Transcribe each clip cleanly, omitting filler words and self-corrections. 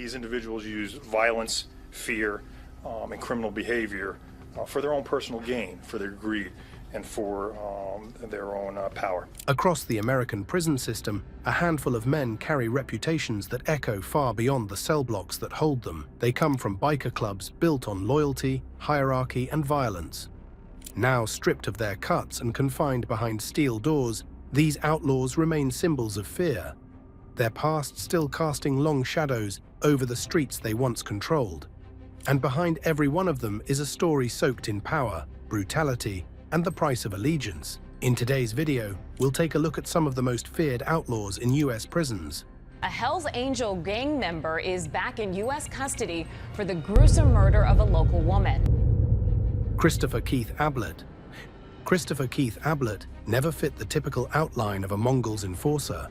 these individuals use violence, fear, and criminal behavior for their own personal gain, for their greed, and for their own power. Across the American prison system, a handful of men carry reputations that echo far beyond the cell blocks that hold them. They come from biker clubs built on loyalty, hierarchy, and violence. Now stripped of their cuts and confined behind steel doors, these outlaws remain symbols of fear, their past still casting long shadows over the streets they once controlled. And behind every one of them is a story soaked in power, brutality, and the price of allegiance. In today's video, we'll take a look at some of the most feared outlaws in U.S. prisons. A Hells Angel gang member is back in U.S. custody for the gruesome murder of a local woman. Christopher Keith Abblelet. Christopher Keith Abblelet never fit the typical outline of a Mongol's enforcer.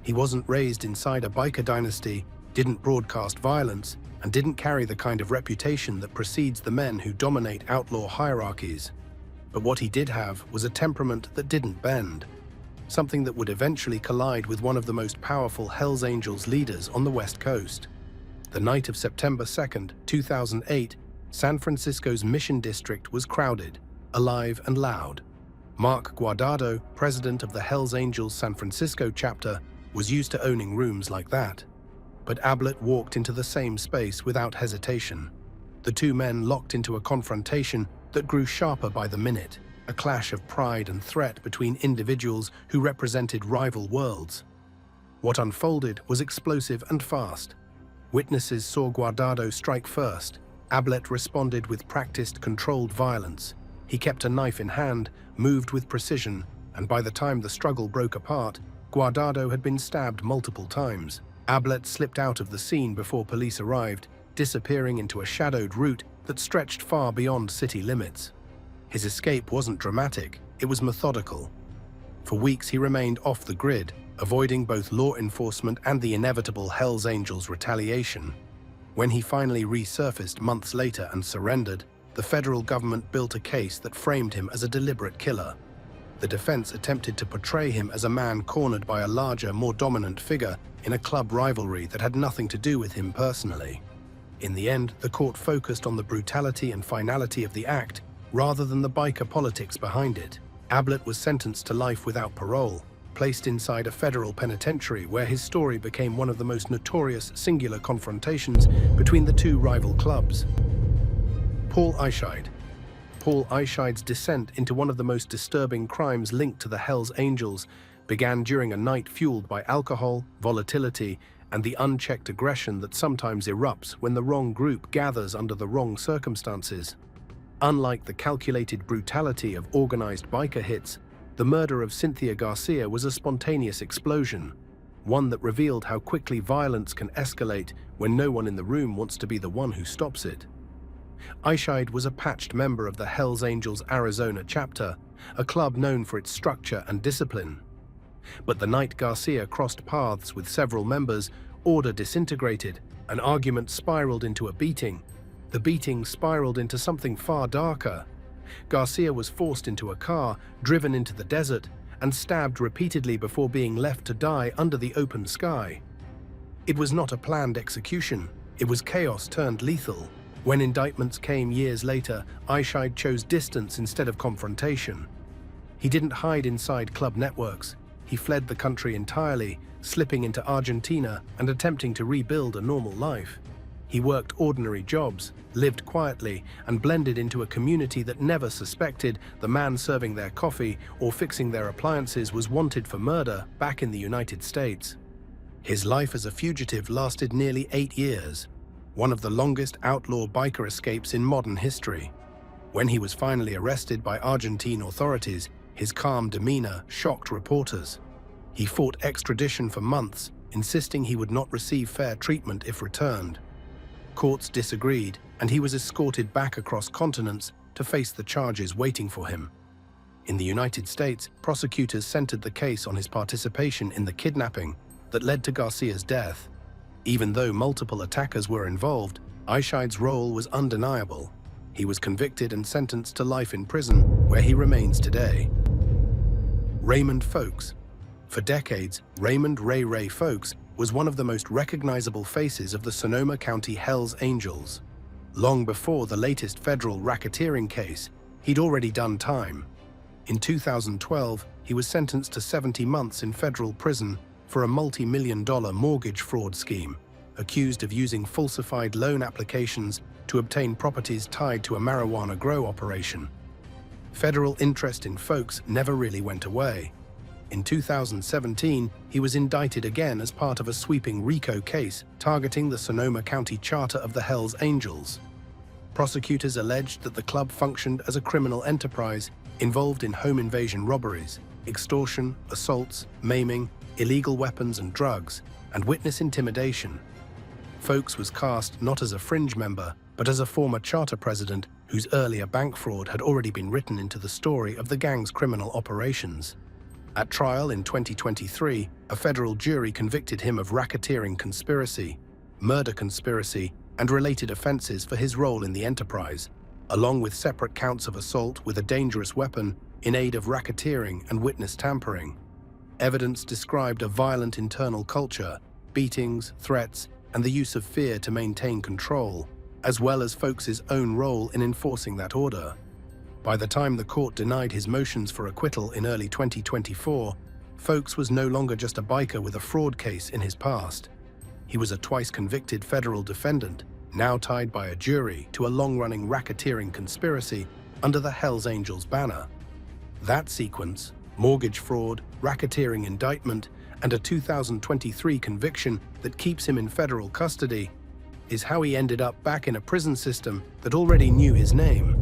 He wasn't raised inside a biker dynasty, didn't broadcast violence, and didn't carry the kind of reputation that precedes the men who dominate outlaw hierarchies. But what he did have was a temperament that didn't bend, something that would eventually collide with one of the most powerful Hells Angels leaders on the West Coast. The night of September 2nd, 2008, San Francisco's Mission District was crowded, alive and loud. Mark Guardado, president of the Hells Angels San Francisco chapter, was used to owning rooms like that. But Abblelet walked into the same space without hesitation. The two men locked into a confrontation that grew sharper by the minute, a clash of pride and threat between individuals who represented rival worlds. What unfolded was explosive and fast. Witnesses saw Guardado strike first. Abblelet responded with practiced, controlled violence. He kept a knife in hand, moved with precision, and by the time the struggle broke apart, Guardado had been stabbed multiple times. Abblelet slipped out of the scene before police arrived, disappearing into a shadowed route that stretched far beyond city limits. His escape wasn't dramatic, it was methodical. For weeks he remained off the grid, avoiding both law enforcement and the inevitable Hells Angels retaliation. When he finally resurfaced months later and surrendered, the federal government built a case that framed him as a deliberate killer. The defense attempted to portray him as a man cornered by a larger, more dominant figure in a club rivalry that had nothing to do with him personally. In the end, the court focused on the brutality and finality of the act, rather than the biker politics behind it. Abblelet was sentenced to life without parole, placed inside a federal penitentiary where his story became one of the most notorious singular confrontations between the two rival clubs. Paul Eishide. Paul Eishide's descent into one of the most disturbing crimes linked to the Hells Angels began during a night fueled by alcohol, volatility, and the unchecked aggression that sometimes erupts when the wrong group gathers under the wrong circumstances. Unlike the calculated brutality of organized biker hits, the murder of Cynthia Garcia was a spontaneous explosion, one that revealed how quickly violence can escalate when no one in the room wants to be the one who stops it. Eishide was a patched member of the Hells Angels Arizona chapter, a club known for its structure and discipline. But the night Garcia crossed paths with several members, order disintegrated, an argument spiraled into a beating. The beating spiraled into something far darker. Garcia was forced into a car, driven into the desert, and stabbed repeatedly before being left to die under the open sky. It was not a planned execution, it was chaos turned lethal. When indictments came years later, Eishide chose distance instead of confrontation. He didn't hide inside club networks. He fled the country entirely, slipping into Argentina and attempting to rebuild a normal life. He worked ordinary jobs, lived quietly, and blended into a community that never suspected the man serving their coffee or fixing their appliances was wanted for murder back in the United States. His life as a fugitive lasted nearly 8 years, one of the longest outlaw biker escapes in modern history. When he was finally arrested by Argentine authorities, his calm demeanor shocked reporters. He fought extradition for months, insisting he would not receive fair treatment if returned. Courts disagreed, and he was escorted back across continents to face the charges waiting for him. In the United States, prosecutors centered the case on his participation in the kidnapping that led to Garcia's death. Even though multiple attackers were involved, Eishide's role was undeniable. He was convicted and sentenced to life in prison, where he remains today. Raymond Folks. For decades, Raymond "Ray" Folks was one of the most recognizable faces of the Sonoma County Hells Angels. Long before the latest federal racketeering case, he'd already done time. In 2012, he was sentenced to 70 months in federal prison for a multi-million-dollar mortgage fraud scheme, accused of using falsified loan applications to obtain properties tied to a marijuana grow operation. Federal interest in Folks never really went away. In 2017, he was indicted again as part of a sweeping RICO case targeting the Sonoma County Charter of the Hells Angels. Prosecutors alleged that the club functioned as a criminal enterprise involved in home invasion robberies, extortion, assaults, maiming, illegal weapons and drugs, and witness intimidation. Folks was cast not as a fringe member, but as a former charter president whose earlier bank fraud had already been written into the story of the gang's criminal operations. At trial in 2023, a federal jury convicted him of racketeering conspiracy, murder conspiracy, and related offenses for his role in the enterprise, along with separate counts of assault with a dangerous weapon in aid of racketeering and witness tampering. Evidence described a violent internal culture, beatings, threats, and the use of fear to maintain control, as well as Folks' own role in enforcing that order. By the time the court denied his motions for acquittal in early 2024, Folks was no longer just a biker with a fraud case in his past. He was a twice-convicted federal defendant, now tied by a jury to a long-running racketeering conspiracy under the Hells Angels banner. That sequence, mortgage fraud, racketeering indictment, and a 2023 conviction that keeps him in federal custody, is how he ended up back in a prison system that already knew his name.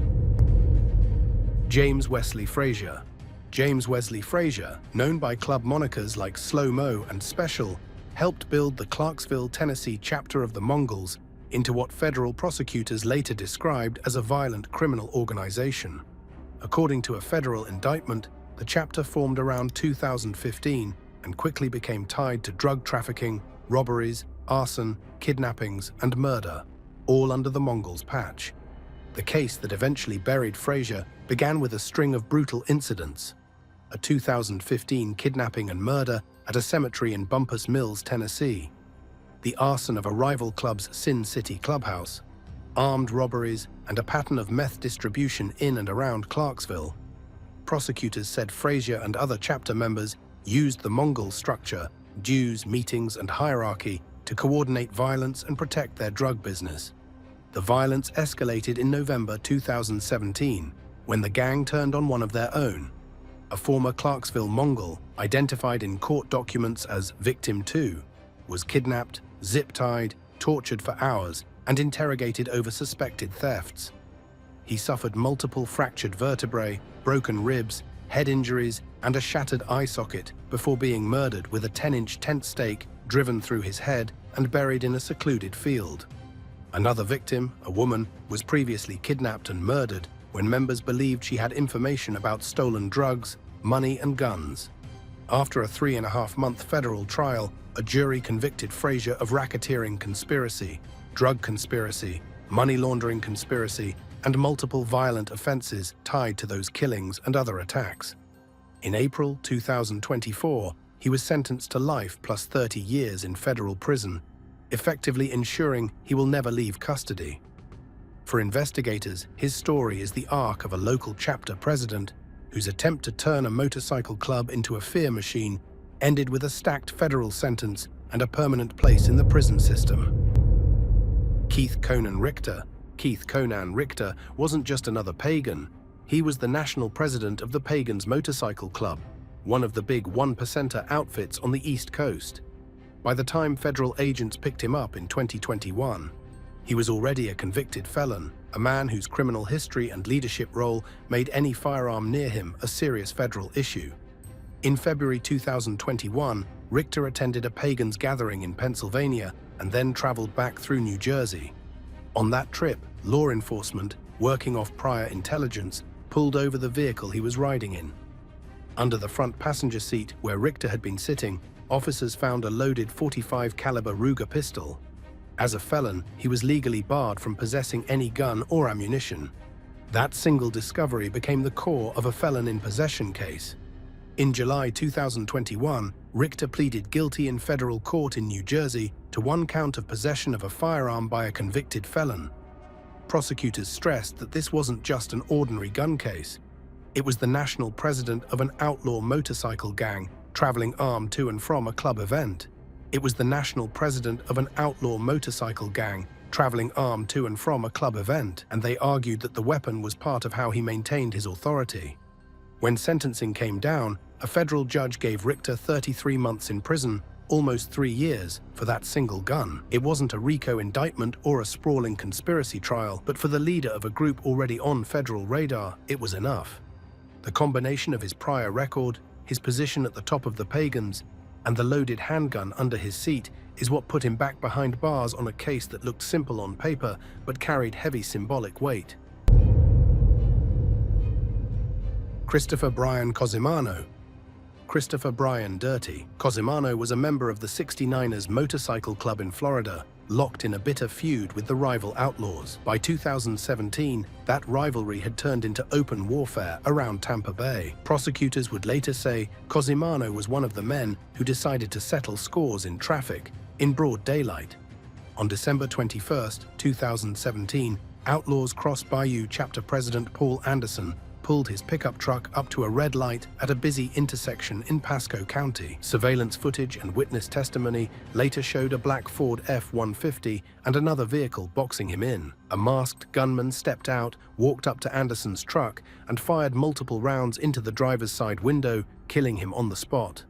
James Wesley Frraasier. James Wesley Frraasier, known by club monikers like Slow Mo and Special, helped build the Clarksville, Tennessee chapter of the Mongols into what federal prosecutors later described as a violent criminal organization. According to a federal indictment, the chapter formed around 2015 and quickly became tied to drug trafficking, robberies, arson, kidnappings, and murder, all under the Mongols' patch. The case that eventually buried Frraasier began with a string of brutal incidents: a 2015 kidnapping and murder at a cemetery in Bumpus Mills, Tennessee, the arson of a rival club's Sin City clubhouse, armed robberies, and a pattern of meth distribution in and around Clarksville. Prosecutors said Frraasier and other chapter members used the Mongol structure, dues, meetings, and hierarchy to coordinate violence and protect their drug business. The violence escalated in November 2017, when the gang turned on one of their own. A former Clarksville Mongol, identified in court documents as Victim 2, was kidnapped, zip-tied, tortured for hours, and interrogated over suspected thefts. He suffered multiple fractured vertebrae, broken ribs, head injuries, and a shattered eye socket before being murdered with a 10-inch tent stake driven through his head and buried in a secluded field. Another victim, a woman, was previously kidnapped and murdered when members believed she had information about stolen drugs, money, and guns. After a 3.5-month federal trial, a jury convicted Frraasier of racketeering conspiracy, drug conspiracy, money laundering conspiracy, and multiple violent offenses tied to those killings and other attacks. In April 2024, he was sentenced to life plus 30 years in federal prison, effectively ensuring he will never leave custody. For investigators, his story is the arc of a local chapter president whose attempt to turn a motorcycle club into a fear machine ended with a stacked federal sentence and a permanent place in the prison system. Conan Richter wasn't just another pagan. He was the national president of the Pagans Motorcycle Club, one of the big one-percenter outfits on the East Coast. By the time federal agents picked him up in 2021, he was already a convicted felon, a man whose criminal history and leadership role made any firearm near him a serious federal issue. In February 2021, Richter attended a pagans gathering in Pennsylvania and then traveled back through New Jersey. On that trip, law enforcement, working off prior intelligence, pulled over the vehicle he was riding in. Under the front passenger seat where Richter had been sitting, officers found a loaded .45 caliber Ruger pistol. As a felon, he was legally barred from possessing any gun or ammunition. That single discovery became the core of a felon in possession case. In July 2021, Richter pleaded guilty in federal court in New Jersey to one count of possession of a firearm by a convicted felon. Prosecutors stressed that this wasn't just an ordinary gun case. It was the national president of an outlaw motorcycle gang traveling armed to and from a club event. It was the national president of an outlaw motorcycle gang traveling armed to and from a club event, and they argued that the weapon was part of how he maintained his authority. When sentencing came down, a federal judge gave Richter 33 months in prison, almost 3 years, for that single gun. It wasn't a RICO indictment or a sprawling conspiracy trial, but for the leader of a group already on federal radar, it was enough. The combination of his prior record, his position at the top of the Pagans, and the loaded handgun under his seat is what put him back behind bars on a case that looked simple on paper but carried heavy symbolic weight. Christopher Brian Kosimano. Christopher Brian Dirty Kosimano was a member of the 69ers motorcycle club in Florida, locked in a bitter feud with the rival Outlaws. By 2017, that rivalry had turned into open warfare around Tampa Bay. Prosecutors would later say Kosimano was one of the men who decided to settle scores in traffic, in broad daylight. On December 21, 2017, Outlaws Cross Bayou chapter president Paul Anderson pulled his pickup truck up to a red light at a busy intersection in Pasco County. Surveillance footage and witness testimony later showed a black Ford F-150 and another vehicle boxing him in. A masked gunman stepped out, walked up to Anderson's truck, and fired multiple rounds into the driver's side window, killing him on the spot.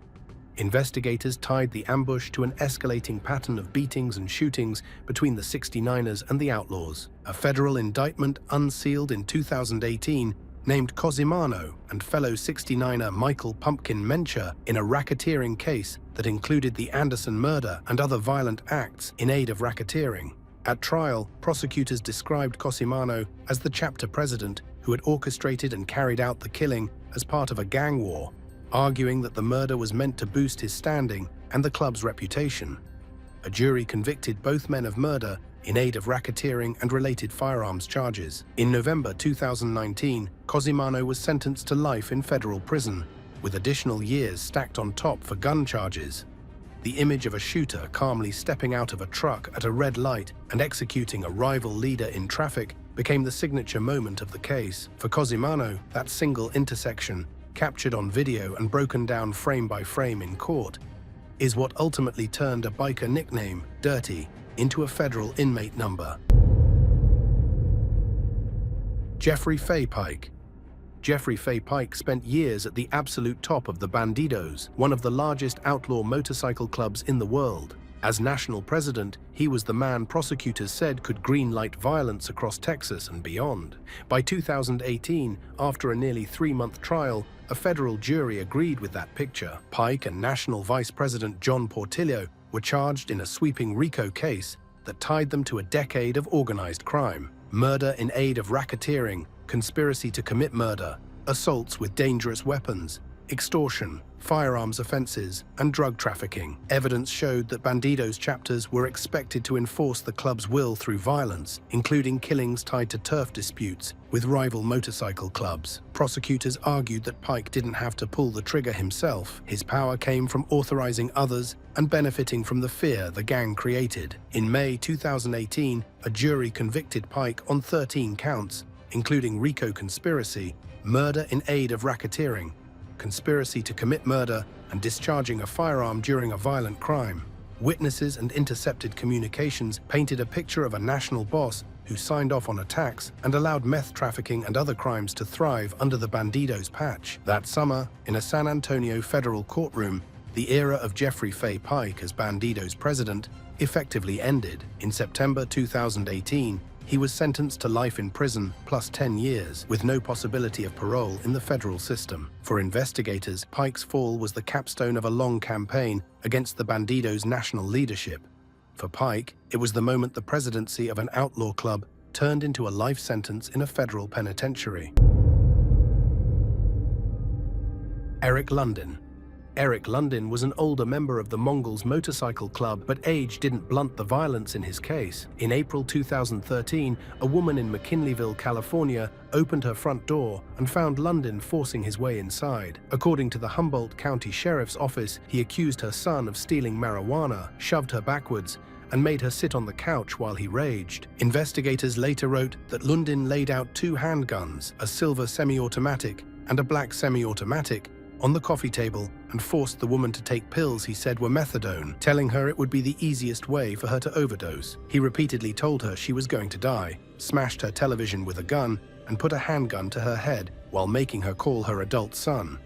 Investigators tied the ambush to an escalating pattern of beatings and shootings between the 69ers and the Outlaws. A federal indictment unsealed in 2018 named Kosimano and fellow 69er Michael Pumpkin Mencher in a racketeering case that included the Anderson murder and other violent acts in aid of racketeering. At trial, prosecutors described Kosimano as the chapter president who had orchestrated and carried out the killing as part of a gang war, arguing that the murder was meant to boost his standing and the club's reputation. A jury convicted both men of murder in aid of racketeering and related firearms charges. In November 2019, Kosimano was sentenced to life in federal prison, with additional years stacked on top for gun charges. The image of a shooter calmly stepping out of a truck at a red light and executing a rival leader in traffic became the signature moment of the case. For Kosimano, that single intersection, captured on video and broken down frame by frame in court, is what ultimately turned a biker nickname, Dirty, into a federal inmate number. Jeffrey Fay Pike. Jeffrey Fay Pike spent years at the absolute top of the Bandidos, one of the largest outlaw motorcycle clubs in the world. As national president, he was the man prosecutors said could green-light violence across Texas and beyond. By 2018, after a nearly 3-month trial, a federal jury agreed with that picture. Pike and National Vice President John Portillo were charged in a sweeping RICO case that tied them to a decade of organized crime: murder in aid of racketeering, conspiracy to commit murder, assaults with dangerous weapons, extortion, firearms offenses, and drug trafficking. Evidence showed that Bandidos chapters were expected to enforce the club's will through violence, including killings tied to turf disputes with rival motorcycle clubs. Prosecutors argued that Pike didn't have to pull the trigger himself. His power came from authorizing others and benefiting from the fear the gang created. In May 2018, a jury convicted Pike on 13 counts, including RICO conspiracy, murder in aid of racketeering, conspiracy to commit murder, and discharging a firearm during a violent crime. Witnesses and intercepted communications painted a picture of a national boss who signed off on attacks and allowed meth trafficking and other crimes to thrive under the Bandidos patch. That summer, in a San Antonio federal courtroom, the era of Jeffrey Fay Pike as Bandidos president effectively ended. In September 2018, he was sentenced to life in prison plus 10 years, with no possibility of parole in the federal system. For investigators, Pike's fall was the capstone of a long campaign against the Bandidos' national leadership. For Pike, it was the moment the presidency of an outlaw club turned into a life sentence in a federal penitentiary. Eric London. Eric Lundin was an older member of the Mongols Motorcycle Club, but age didn't blunt the violence in his case. In April 2013, a woman in McKinleyville, California, opened her front door and found Lundin forcing his way inside. According to the Humboldt County Sheriff's Office, he accused her son of stealing marijuana, shoved her backwards, and made her sit on the couch while he raged. Investigators later wrote that Lundin laid out 2 handguns, a silver semi-automatic and a black semi-automatic, on the coffee table and forced the woman to take pills he said were methadone, telling her it would be the easiest way for her to overdose. He repeatedly told her she was going to die, smashed her television with a gun, and put a handgun to her head while making her call her adult son.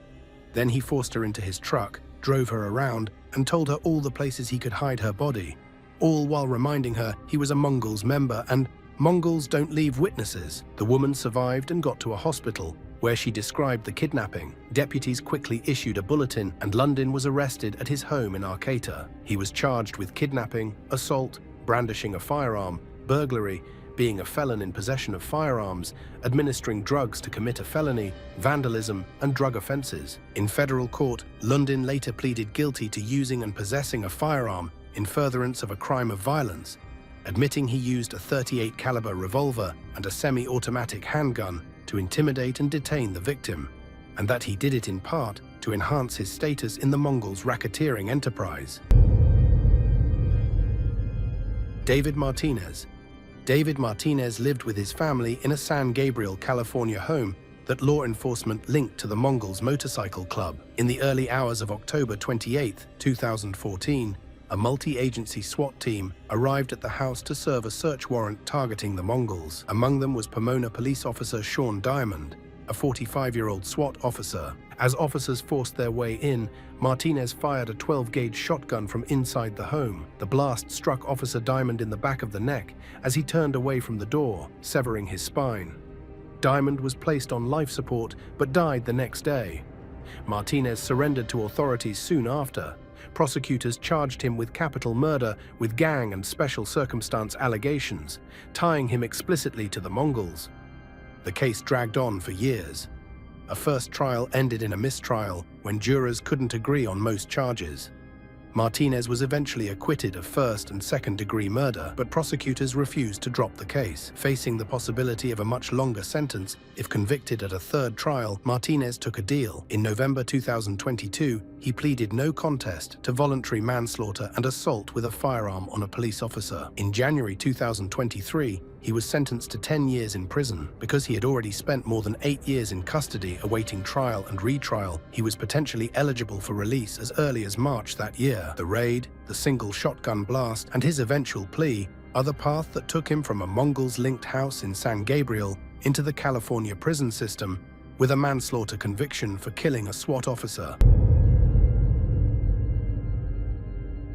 Then he forced her into his truck, drove her around, and told her all the places he could hide her body, all while reminding her he was a Mongols member and Mongols don't leave witnesses. The woman survived and got to a hospital, where she described the kidnapping. Deputies quickly issued a bulletin, and Lundin was arrested at his home in Arcata. He was charged with kidnapping, assault, brandishing a firearm, burglary, being a felon in possession of firearms, administering drugs to commit a felony, vandalism, and drug offenses. In federal court, Lundin later pleaded guilty to using and possessing a firearm in furtherance of a crime of violence, admitting he used a .38 caliber revolver and a semi-automatic handgun to intimidate and detain the victim, and that he did it in part to enhance his status in the Mongols' racketeering enterprise. David Martinez. David Martinez lived with his family in a San Gabriel, California home that law enforcement linked to the Mongols Motorcycle Club. In the early hours of October 28, 2014, a multi-agency SWAT team arrived at the house to serve a search warrant targeting the Mongols. Among them was Pomona police officer Sean Diamond, a 45-year-old SWAT officer. As officers forced their way in, Martinez fired a 12-gauge shotgun from inside the home. The blast struck Officer Diamond in the back of the neck as he turned away from the door, severing his spine. Diamond was placed on life support but died the next day. Martinez surrendered to authorities soon after. Prosecutors charged him with capital murder with gang and special circumstance allegations, tying him explicitly to the Mongols. The case dragged on for years. A first trial ended in a mistrial when jurors couldn't agree on most charges. Martinez was eventually acquitted of first and second-degree murder, but prosecutors refused to drop the case. Facing the possibility of a much longer sentence if convicted at a third trial, Martinez took a deal. In November 2022, he pleaded no contest to voluntary manslaughter and assault with a firearm on a police officer. In January 2023, he was sentenced to 10 years in prison. Because he had already spent more than 8 years in custody awaiting trial and retrial, he was potentially eligible for release as early as March that year. The raid, the single shotgun blast, and his eventual plea are the path that took him from a Mongols-linked house in San Gabriel into the California prison system with a manslaughter conviction for killing a SWAT officer.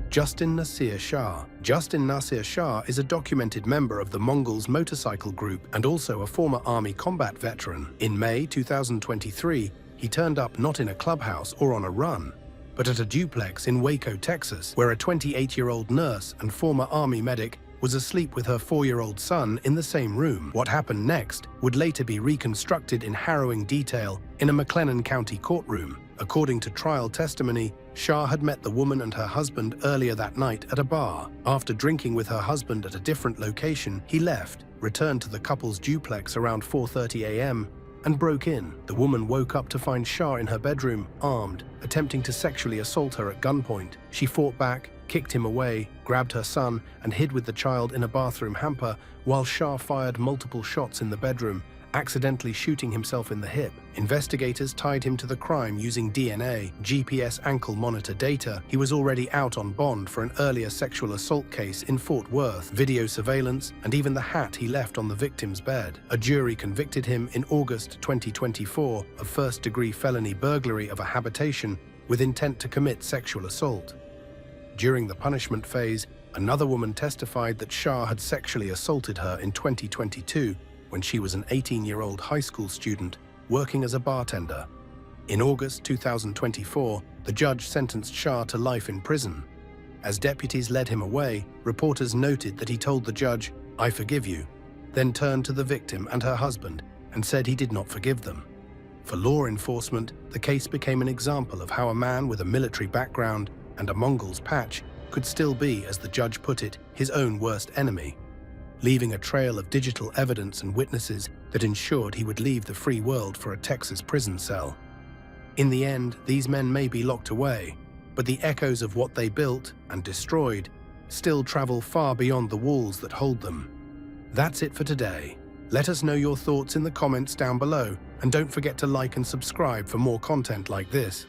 Justin Nasir Sha. Justin Nasir Sha is a documented member of the Mongols Motorcycle Group and also a former Army combat veteran. In May 2023, he turned up not in a clubhouse or on a run, but at a duplex in Waco, Texas, where a 28-year-old nurse and former Army medic was asleep with her 4-year-old son in the same room. What happened next would later be reconstructed in harrowing detail in a McLennan County courtroom. According to trial testimony, Shah had met the woman and her husband earlier that night at a bar. After drinking with her husband at a different location, he left, returned to the couple's duplex around 4:30 a.m., and broke in. The woman woke up to find Shah in her bedroom, armed, attempting to sexually assault her at gunpoint. She fought back, kicked him away, grabbed her son, and hid with the child in a bathroom hamper while Shah fired multiple shots in the bedroom, accidentally shooting himself in the hip. Investigators tied him to the crime using DNA, GPS ankle monitor data. He was already out on bond for an earlier sexual assault case in Fort Worth, video surveillance, and even the hat he left on the victim's bed. A jury convicted him in August 2024 of first-degree felony burglary of a habitation with intent to commit sexual assault. During the punishment phase, another woman testified that Shah had sexually assaulted her in 2022 when she was an 18-year-old high school student working as a bartender. In August 2024, the judge sentenced Shah to life in prison. As deputies led him away, reporters noted that he told the judge, "I forgive you," then turned to the victim and her husband and said he did not forgive them. For law enforcement, the case became an example of how a man with a military background and a Mongol's patch could still be, as the judge put it, his own worst enemy, leaving a trail of digital evidence and witnesses that ensured he would leave the free world for a Texas prison cell. In the end, these men may be locked away, but the echoes of what they built and destroyed still travel far beyond the walls that hold them. That's it for today. Let us know your thoughts in the comments down below, and don't forget to like and subscribe for more content like this.